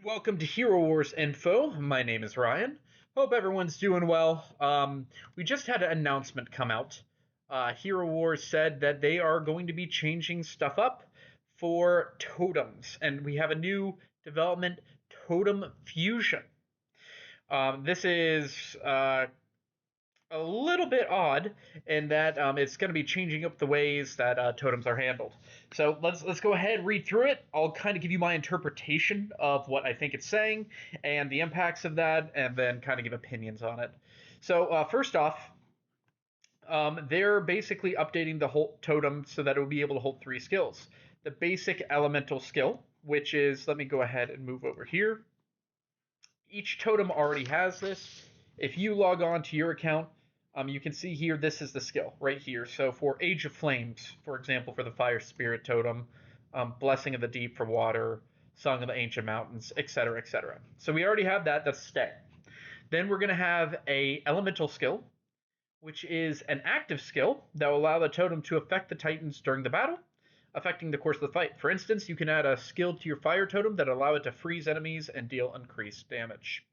Welcome to Hero Wars Info. My name is Ryan. Hope everyone's doing well. We just had an announcement come out. Hero Wars said that they are going to be changing stuff up for totems, and we have a new development, Totem Fusion. This is a little bit odd in that it's going to be changing up the ways that totems are handled. So let's go ahead and read through it. I'll kind of give you my interpretation of what I think it's saying and the impacts of that, and then kind of give opinions on it. So first off, they're basically updating the whole totem so that it will be able to hold three skills. The basic elemental skill, which is, let me go ahead and move over here. Each totem already has this. If you log on to your account, you can see here this is the skill right here. So for Age of Flames, for example, for the Fire Spirit totem, Blessing of the Deep for water, Song of the Ancient Mountains, etc., etc. So we already have that. That's stay. Then we're going to have a elemental skill, which is an active skill that will allow the totem to affect the Titans during the battle, affecting the course of the fight. For instance, you can add a skill to your fire totem that allow it to freeze enemies and deal increased damage.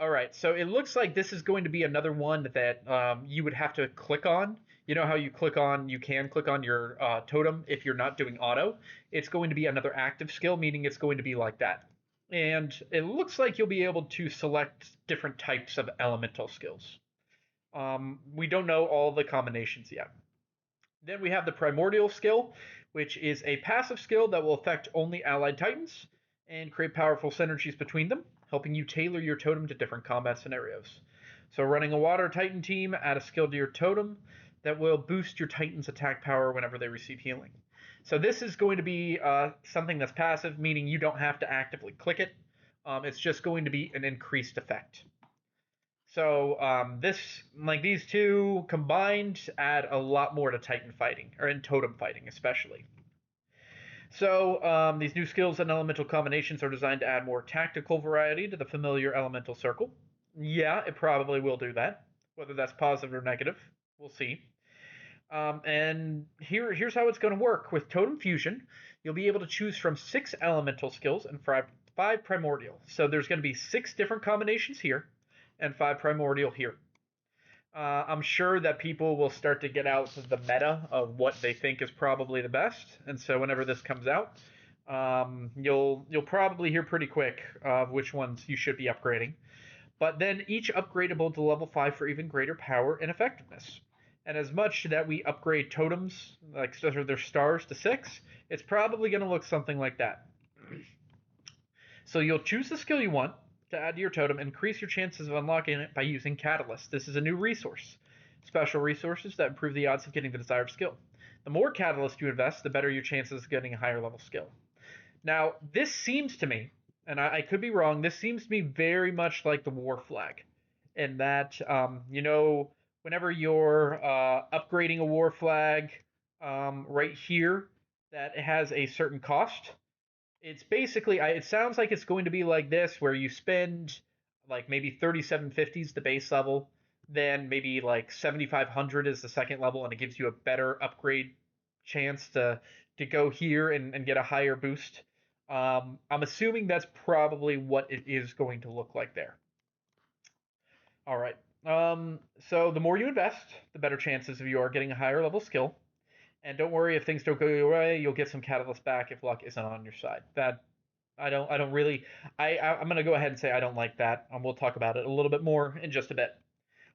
All right, so it looks like this is going to be another one that you would have to click on. You know how you can click on your totem if you're not doing auto. It's going to be another active skill, meaning it's going to be like that. And it looks like you'll be able to select different types of elemental skills. We don't know all the combinations yet. Then we have the Primordial skill, which is a passive skill that will affect only allied titans and create powerful synergies between them, helping you tailor your totem to different combat scenarios. So running a water titan team, add a skill to your totem that will boost your titan's attack power whenever they receive healing. So this is going to be something that's passive, meaning you don't have to actively click it. It's just going to be an increased effect. So these two combined, add a lot more to Titan fighting, or in Totem fighting especially. So these new skills and elemental combinations are designed to add more tactical variety to the familiar elemental circle. Yeah, it probably will do that. Whether that's positive or negative, we'll see. And here's how it's going to work. With Totem Fusion, you'll be able to choose from 6 elemental skills and five primordial. So there's going to be 6 different combinations here and 5 primordial here. I'm sure that people will start to get out the meta of what they think is probably the best, and so whenever this comes out, you'll probably hear pretty quick of which ones you should be upgrading. But then each upgradable to level 5 for even greater power and effectiveness. And as much that we upgrade totems, like their stars to 6, it's probably going to look something like that. So you'll choose the skill you want to add to your totem and increase your chances of unlocking it by using Catalyst. This is a new resource. Special resources that improve the odds of getting the desired skill. The more Catalyst you invest, the better your chances of getting a higher level skill. Now, this seems to me, and I could be wrong, this seems to me very much like the War Flag. In that, whenever you're upgrading a War Flag right here, that has a certain cost, it's basically it sounds like it's going to be like this where you spend like maybe 3750 is the base level, then maybe like 7500 is the second level, and it gives you a better upgrade chance to go here and get a higher boost. I'm assuming that's probably what it is going to look like there. All right. So the more you invest, the better chances of you are getting a higher level skill. And don't worry, if things don't go your way, you'll get some catalyst back if luck isn't on your side. That I don't really I'm gonna go ahead and say I don't like that. We'll talk about it a little bit more in just a bit.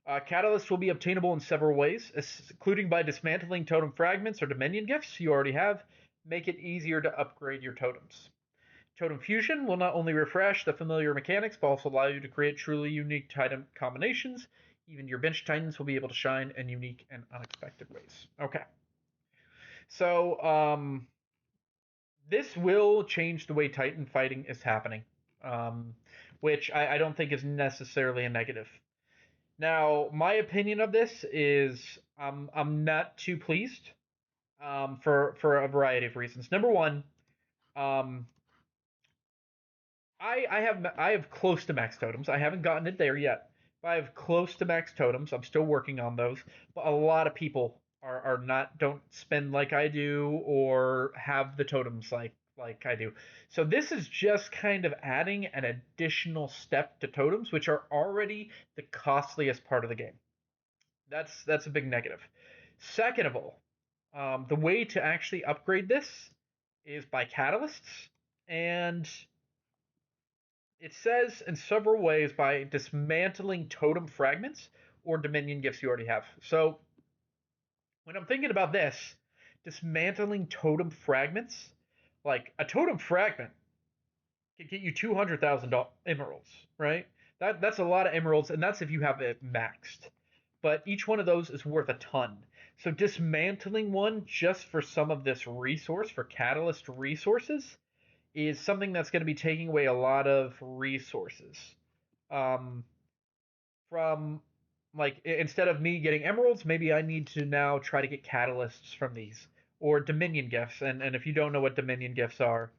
Catalysts will be obtainable in several ways, including by dismantling totem fragments or dominion gifts you already have. Make it easier to upgrade your totems. Totem Fusion will not only refresh the familiar mechanics, but also allow you to create truly unique Titan combinations. Even your bench Titans will be able to shine in unique and unexpected ways. Okay. So, this will change the way Titan fighting is happening, um, which I don't think is necessarily a negative. Now, my opinion of this is I'm not too pleased for a variety of reasons. Number one, um, I have close to max totems. I haven't gotten it there yet, but I have close to max totems. I'm still working on those. But a lot of people are not don't spend like I do or have the totems like like I do. So this is just kind of adding an additional step to totems, which are already the costliest part of the game. That's a big negative. Second of all, the way to actually upgrade this is by catalysts, and it says in several ways by dismantling totem fragments or dominion gifts you already have. So when I'm thinking about this, dismantling totem fragments, like a totem fragment can get you 200,000 emeralds, right? That's a lot of emeralds, and that's if you have it maxed. But each one of those is worth a ton. So dismantling one just for some of this resource, for catalyst resources, is something that's going to be taking away a lot of resources. Um, from like instead of me getting emeralds, maybe I need to now try to get catalysts from these or Dominion gifts. And if you don't know what Dominion gifts are,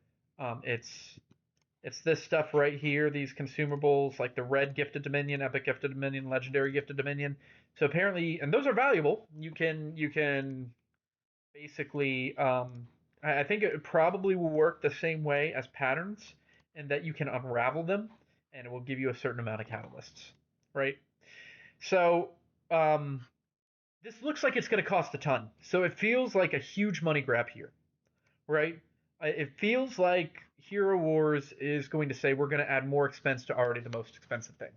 it's this stuff right here, these consumables like the red gifted Dominion, epic gifted Dominion, legendary gifted Dominion. So apparently, and those are valuable. You can basically I think it probably will work the same way as patterns in that you can unravel them and it will give you a certain amount of catalysts, right? So um, this looks like it's going to cost a ton. So it feels like a huge money grab here, right? It feels like Hero Wars is going to say we're going to add more expense to already the most expensive thing.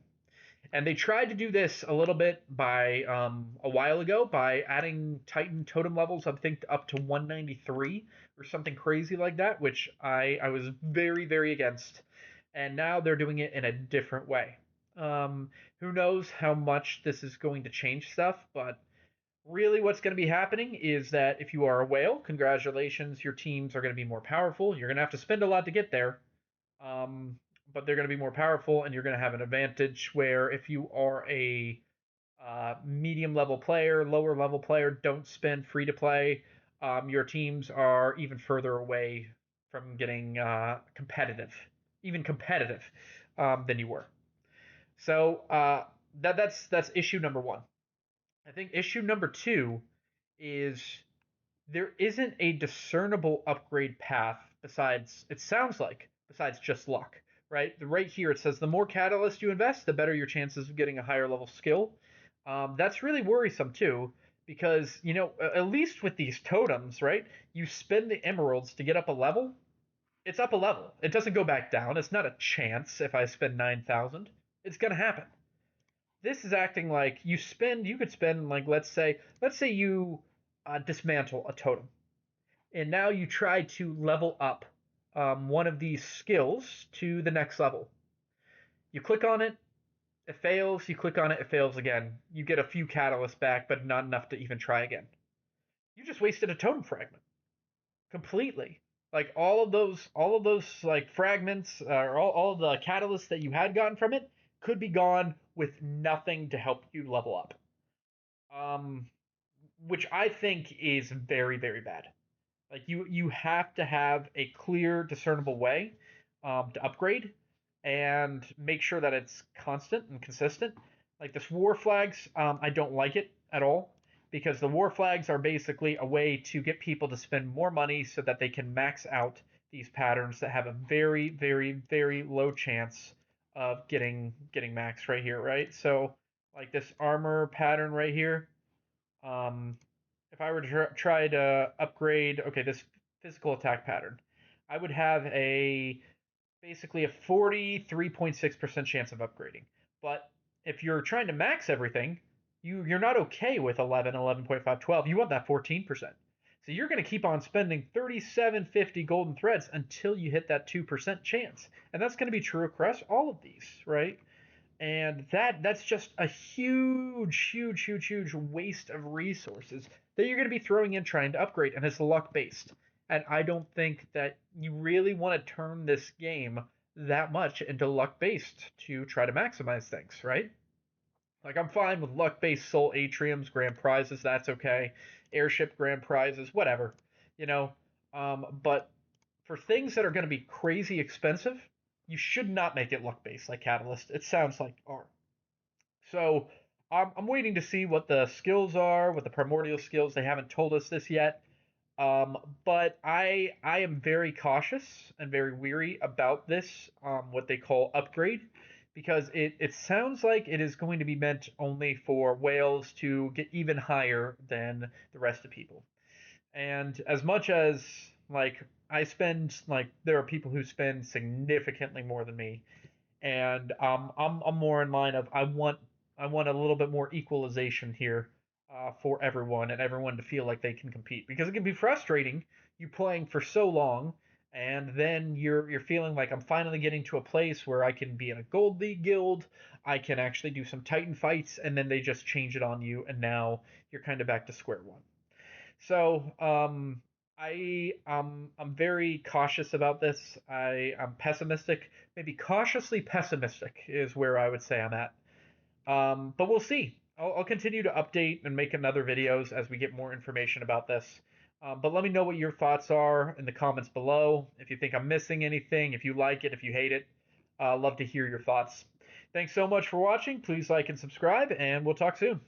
And they tried to do this a little bit by a while ago by adding Titan totem levels, I think up to 193 or something crazy like that, which I was very, very against. And now they're doing it in a different way. Who knows how much this is going to change stuff, but really what's going to be happening is that if you are a whale, congratulations, your teams are going to be more powerful. You're going to have to spend a lot to get there, um, but they're going to be more powerful, and you're going to have an advantage where if you are a medium level player, lower level player, don't spend free to play, your teams are even further away from getting competitive, even competitive, than you were. So that's issue number one. I think issue number two is there isn't a discernible upgrade path besides, it sounds like, besides just luck, right? Right here it says the more catalyst you invest, the better your chances of getting a higher level skill. That's really worrisome too, because, you know, at least with these totems, right? You spend the emeralds to get up a level, it's up a level. It doesn't go back down. It's not a chance if I spend 9,000. It's going to happen. This is acting like you could spend like let's say you dismantle a totem and now you try to level up one of these skills to the next level. You click on it, it fails. You click on it, it fails again. You get a few catalysts back, but not enough to even try again. You just wasted a totem fragment completely. Like all of those like fragments or all of the catalysts that you had gotten from it could be gone with nothing to help you level up. Um, which I think is very, very bad. Like you have to have a clear, discernible way to upgrade and make sure that it's constant and consistent. Like this war flags, I don't like it at all because the war flags are basically a way to get people to spend more money so that they can max out these patterns that have a very, very, very low chance of getting maxed right here, right? So like this armor pattern right here, um, if I were to try to upgrade, okay, this physical attack pattern, I would have a basically a 43.6% chance of upgrading. But if you're trying to max everything, you're not okay with 11, 11.5, 12. You want that 14%. So you're going to keep on spending 3750 golden threads until you hit that 2% chance. And that's going to be true across all of these, right? And that's just a huge, huge, huge, huge waste of resources that you're going to be throwing in trying to upgrade, and it's luck based. And I don't think that you really want to turn this game that much into luck based to try to maximize things, right? Like I'm fine with luck based soul atriums, grand prizes, that's okay. Airship grand prizes, whatever, you know. But for things that are going to be crazy expensive, you should not make it luck based like Catalyst. It sounds like are. So I'm waiting to see what the skills are, what the primordial skills. They haven't told us this yet. But I am very cautious and very weary about this what they call upgrade because it sounds like it is going to be meant only for whales to get even higher than the rest of people. And as much as like I spend like there are people who spend significantly more than me, and I'm more in line of I want a little bit more equalization here for everyone and everyone to feel like they can compete because it can be frustrating you playing for so long and then you're feeling like I'm finally getting to a place where I can be in a gold league guild, I can actually do some titan fights, and then they just change it on you and now you're kind of back to square one. So, I'm very cautious about this. I'm pessimistic, maybe cautiously pessimistic is where I would say I'm at. But we'll see. I'll continue to update and make another videos as we get more information about this. But let me know what your thoughts are in the comments below. If you think I'm missing anything, if you like it, if you hate it, love to hear your thoughts. Thanks so much for watching. Please like and subscribe, and we'll talk soon.